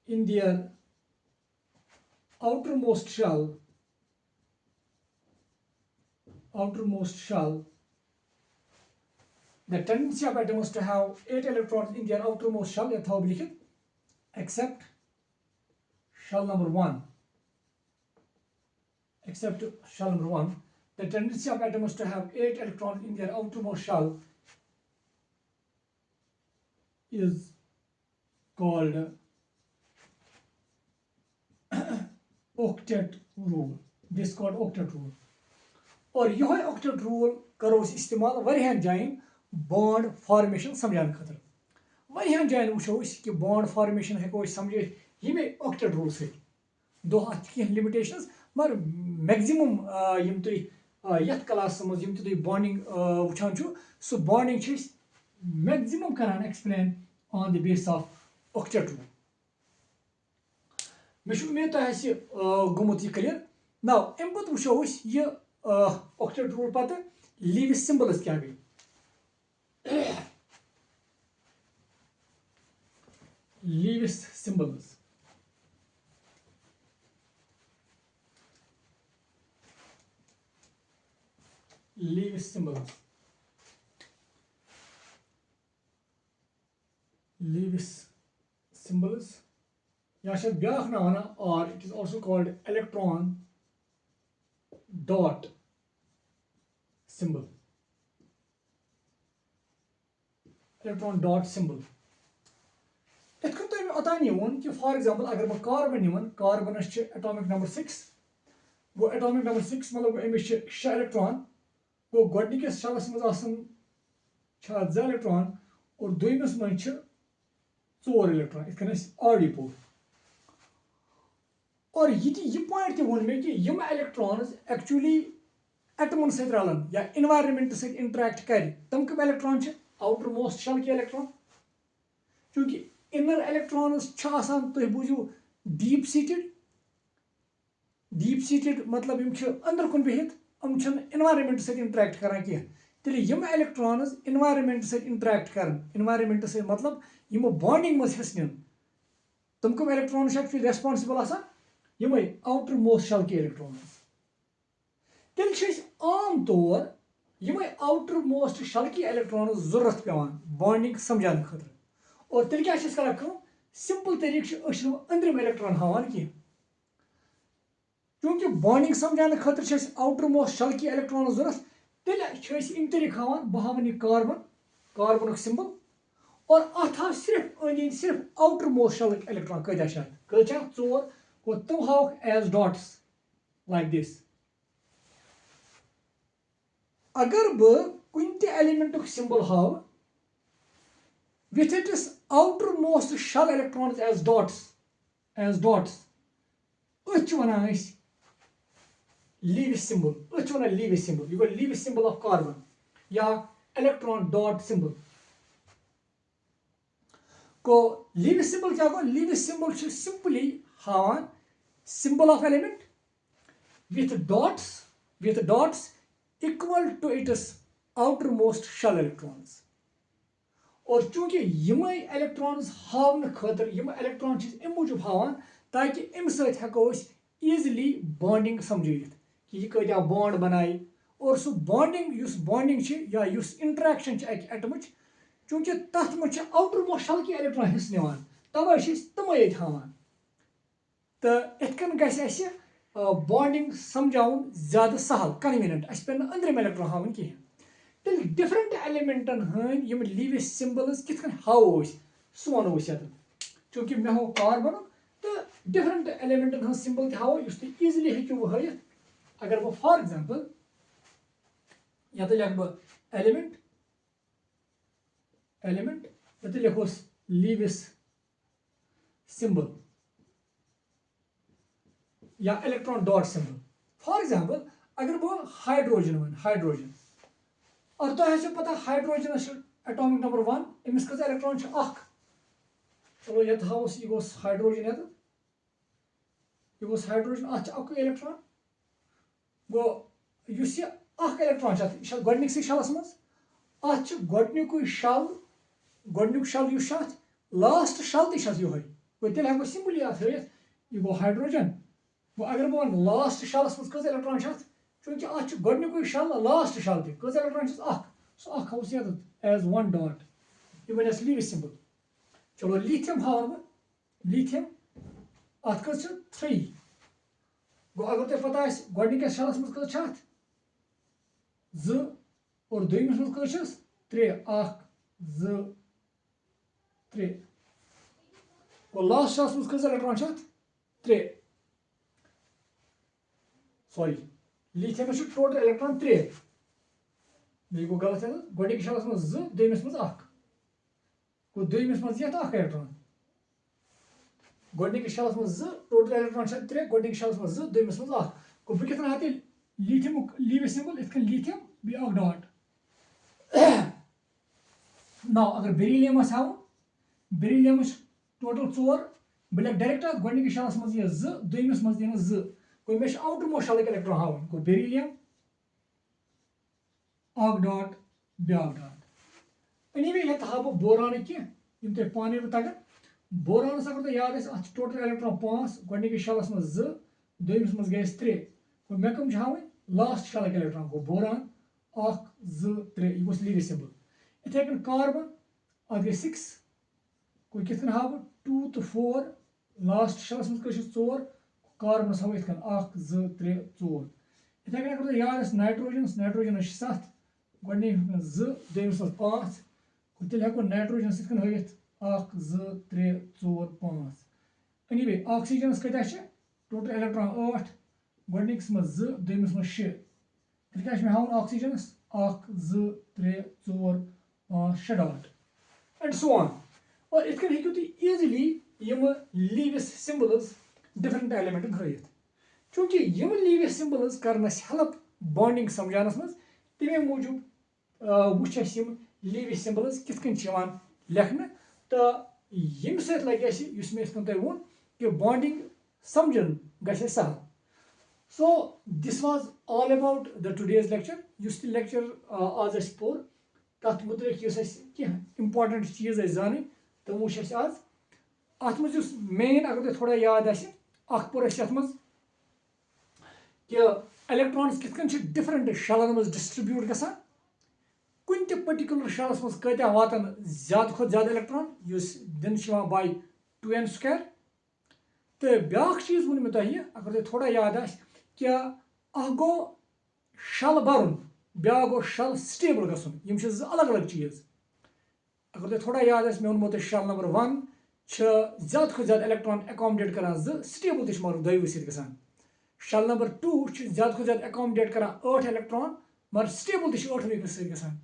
in their outermost shell the tendency of atoms to have 8 electrons in their outermost shell except shell number 1 the tendency of atoms to have 8 electrons in their outermost shell is called octet rule. This is called octet rule. और यह octet rule करो इस्तेमाल वारियान जायन bond formation समझाने खतर वारियान जायन वो कि बॉन्ड फॉर्मेशन हेको समझ ये ऑक्टेट रूल से दो कह लिमिटेशंस मगर मैक्सिमम यम तुम यथ क्लास मज यम तुम बॉन्डिंग वुचान सह बॉन्डिंग मैक्सिमम करान explain on the base of octet rule मे उम्मीद तुम गोमुत यह क्लियर नाउ अम पे वो यह ऑक्टेट रूल पत लीविस सिंबल्स क्या गई लीविस सिंबल्स या ब्या ना वन और it is also called electron dot symbol, electron dot symbol. It can be otan yivun ki for example agar ba carbon niman, carbon is atomic number 6. Go atomic number 6 मतलब emis 6 electron. Go godnikis shalas maz asan 6 electron और दोइमस मज 4 electron. It can is odd pole. और ये point ते वोन मे कि यम electrons actually एटमन सहित रलन या एनवायरनमेंट सहित इंटरेक्ट कर तम कम इलेक्ट्रॉन आउटर मोस्ट शेल के इलेक्ट्रॉन क्योंकि इनर इलेक्ट्रॉन्स तुम बूझू डीप सीटेड मतलब अंदर कुन बिहित हम एनवायरनमेंट सहित इंटरेक्ट करान कह तेल यम इलेक्ट्रॉन्स एनवायरनमेंट सहित इंटरेक्ट कर एनवायरनमेंट सहित मतलब यम बॉन्डिंग मज हिस्स निन तम कम इलेक्ट्रॉन एक्चुअली रेस्पॉन्सिबल आसान यम आउटर मोस्ट शेल के इलेक्ट्रॉन्स तेल आम तौर यम आउटर मोस्ट शेल के इलेक्ट्रॉन्स जरूरत पेवान बॉन्डिंग समझाने खतर और तेल क्या करान सिंपल तरीके अंदरम इलेक्ट्रॉन हावान कह क्योंकि बॉन्डिंग समझाने खतर आउटर मोस्ट शेल के इलेक्ट्रॉन जरूरत तेल इन तरीक हावान बह हावन यह कार्बन सिंबल और अत हाव सिर्फ आउटर मोस्ट शेल इलेक्ट्रॉन कत 4 को तुम हाव एज डॉट्स लाइक दिस अगर बह कुन ते एलिमेंट सिंबल हाव with its outermost shell electrons as dots ach wanan is Lewis symbol you got Lewis symbol of carbon या electron dot symbol को Lewis symbol क्या गो Lewis symbol simply हावन symbol of element with dots equal to its outermost shell electrons और चूंकि यम electrons हावन खतर यम electron अम मूजूब हावान ताकि अम सको ईजिली बॉन्डिंग समझित कि यह कत्या बॉन्ड बनाए और सह बॉन्डिंग या इंटरेक्शन एटम चूंकि तथ मज आउटर मोस्ट शेल के इलेक्ट्रॉन हिस्स निवान तवे तम ये हावान तो इतकन गि बॉन्डिंग समझाउन ज्यादा सहल कन्वीनियंट अस पे अंदरम इलेक्ट्रॉन हावन कहें तेल डिफरेंट एलिमेंटन हंद यम लीविस सिंबल्स कित हाव सह वो चूंकि मे हो कार्बन तो डिफरेंट एलिमेंटन हंद सिंबल तव तुम ईजिली हेकू हाथ अगर बह फॉर एग्जांपल ये लिख बह एलिमेंट ये लिखोस लीविस सिंबल या electron dot symbol for example अगर बह हाइड्रोजन और तो पता हाइड्रोजन एटॉमिक नंबर 1 अमिस कत इलेक्ट्रॉन चलो ये हावस यह गोस हाइड्रोजन हाइड्रोजन अक इलेक्ट्रॉन गो इलेक्ट्रॉन गोडनिक शेलस मज गोडनिक शेल लास्ट शेल तह तेल हेको सिंपली यह गो हाइड्रोजन गो अगर बह वन लास्ट शेलस मज कत इलेक्ट्रॉन चूंकि गोडनिक शेल लास्ट शेल कत इलेक्ट्रॉन सह हावस एज 1 डॉट यह बन लीविस सिंबल चलो लिथियम हावन बह लिथियम अत कत 3 गो अगर तुम पता गोडनिक शेलस मज कत 2 और दोयमिस मज कत 3 1 2 3 गो लास्ट शेलस मज कत electron 3 sorry lithium total electron 3 यह गो गलत गोडनिक शेलस मज 2 दोयमिस मज 1 गो दोयमिस मज ये इलेक्ट्रॉन गोडनिक शेलस मज 2 टोटल इलेक्ट्रॉन 3 गोडनिक शेलस मज 2 दोयमिस मज 1 गो बह कितना हाथ लिथियम लीविस सिंबल इत लिथियम बह डॉट ना अगर बेरिलियम हाव बेरिलियम टोटल 4 बह लिख डायरेक्ट गोडनिक शेलस मज 2 दोयमिस मज 2 गो मे आउटर मोस्ट शेल इलेक्ट्रॉन हावन गो बेरिलियम डॉट ब्याक डॉट अनी ये हाव बह बोरान कह तुम पाने तगन बोरानस अगर तुम याद टोटल इलेक्ट्रॉन 5 गोडनिक शेलस मज 2 दोयमिस मज गए 3 गो मे कम हावन लास्ट शेल इलेक्ट्रॉन गो बोरान 1 2 3 यह गोस लीविस सिंबल इथे कन कार्बन अत गई 6 गो कित हाव 2 तो 4 लास्ट शेलस मज 4 कार्बनस हाव इत 1 2 3 4 इथे कन अगर याद नाइट्रोजन 7 गोडनिक 2 दोयमिस 5 तेल हेको नाइट्रोजन सित कन हवित 1 2 3 4 5 एनीवे ऑक्सीजन कता टोटल इलेक्ट्रॉन 8 गोडनिकस 2 दोयमिस 6 तेल क्या मे हावन oxygen 1 2 3 4 5 6 dot and so on और इत कन हेकु तुम इजीली यम लीविस सिंबल्स डिफरेंट एलिमेंटन हवित चूंकि यम लीविस सिंबल्स करनस हेल्प बॉन्डिंग समझानस मज तमे मूजूब वुच यम लीविस सिंबल्स कित कन लेखन तो यम सत लगे युस मे तह वोन कि बॉन्डिंग समझन गसे सहल so this was all about the today's lecture युस ति लेक्चर आज अस पोर तथ मुतलिक युस अस कह इंपॉर्टेंट चीज जान तम वुच अस आज अत मज मेन अगर तुम थोड़ा याद अख पोर अत मज कि इलेक्ट्रॉन्स कित कन डिफरेंट शेलन मज डिस्ट्रीब्यूट गसान कुन ते पर्टिकुलर शेलस मज कत्या वातन ज्यादा खुद ज्यादा इलेक्ट्रॉन युस दिन बाय 2n स्क्वायर तो ब्याक चीज वो मे तह अगर तुम थोड़ा याद कि अख गो शल भरुन ब्या गो शल स्टेबल गसन यम अलग अलग चीज अगर तुम थोड़ा याद मे वोनमो तुम शल नंबर 1 ज्यादा खुद ज्यादा इलेक्ट्रॉन एकोमोडेट कर 2 स्टेबल तक मगर दोयु सत गसान शल नंबर 2 ज्यादा खुद ज्यादा एकोमोडेट कर 8 इलेक्ट्रॉन मगर स्टेबल तक 8 सत गसान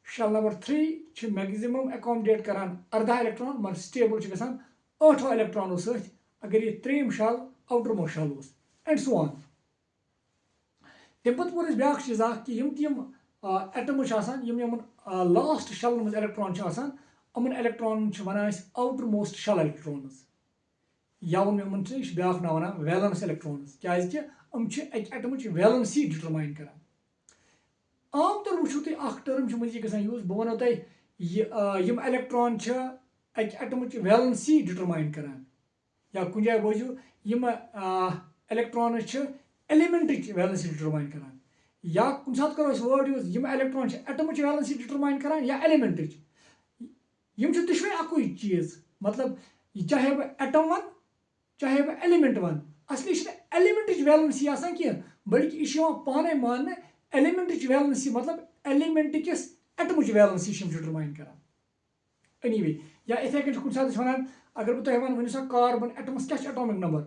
शल नंबर 3 मैक्सिमम एकोमोडेट कर 18 इलेक्ट्रॉन मगर स्टेबल गसान 8 इलेक्ट्रॉनों सत अगर ये 3 shell outermost shell and so on तम पे पोर ब्या चीज कि यम एटम यम लास्ट शलन मज इलेक्ट्रॉन अमन इलेक्ट्रॉन वन आउटर मोस्ट शल इलेक्ट्रॉन्स या वो मे ब्या ना वन वैलेंस इलेक्ट्रॉन्स क्या एटम वैलेंसी डिटरमाइन कर आम तौर वो तुम टर्म मजी ग यूज बह वो तुम यम इलेक्ट्रॉन एटम वैलेंसी डिटरमाइन कर या कुछ जाए बोजू यम इलेक्ट्रॉन एलिमेंट वैलेंसी डिटरमाइन कर या कुछ सात करो वर्ड यूज यम इलेक्ट्रॉन एटम वैलेंसी डिटरमाइन कर या एलिमेंट यम दुशवे अकुई चीज मतलब चाहे बह एटम वन चाहे बह एलिमेंट वन असली एलिमेंट वैलेंसी कह बल्कि यह पाने मान एलिमेंट वैलेंसी मतलब एलिमेंट किस एटम वैलेंसी डिटरमाइन कर एनीवे या इथे कन कुछ सात वन अगर बह तुम वन सा कार्बन एटमस क्या एटॉमिक नंबर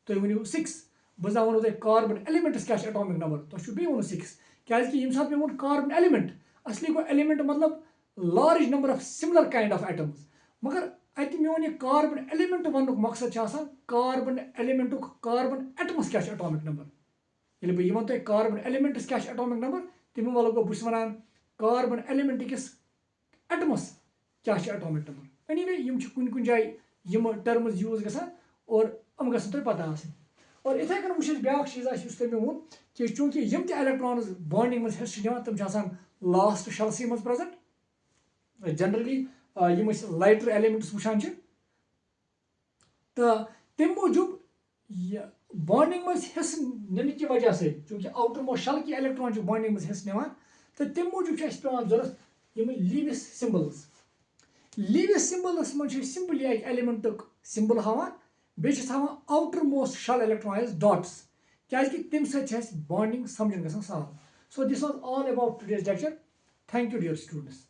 तुम वो 6 बह वो तुम कार्बन एलिमेंट्स क्या एटॉमिक नंबर तुम बे वो 6 क्या ये सात मे वो कार्बन एलिमेंट असली गो एलिमेंट मतलब large number of similar kind of atoms मगर अत मोन यह कार्बन एलिमेंट वन मकसद कार्बन एलिमेंट कार्बन एटमस क्या एटॉमिक नंबर ये बह तुम कार्बन एलिमेंट्स क्या एटॉमिक नंबर तमें वालों गो बस वन कार्बन एलिमेंट किस एटमस क्या एटॉमिक नंबर एनीवे कुन जाए यम टर्म्स यूज गसान और हम गसन तुम पता और इथे कन वो ब्या चीज तमें वोन कि चूंकि यम ते इलेक्ट्रॉन्स बॉन्डिंग मज हिस्स दिवान तम लास्ट शलसी मज प्रेजेंट जनरली यम लाइटर एलिमेंट्स वुचान तो तम मूजूब बॉन्डिंग मज हिस्स निन की वजह से चूंकि आउटर मोस्ट शल की इलेक्ट्रॉन बॉन्डिंग मज हिस्स निवान तो तम मूजूब पे जरूरत यम लीविस सिंबल्स लीविस सिंबल्स मज सिंपली एलिमेंट सिंबल हावान बेस हावान outermost shell electron dots क्या तम सत बॉन्डिंग समझन गसान सहल so this was all about today's lecture thank you dear students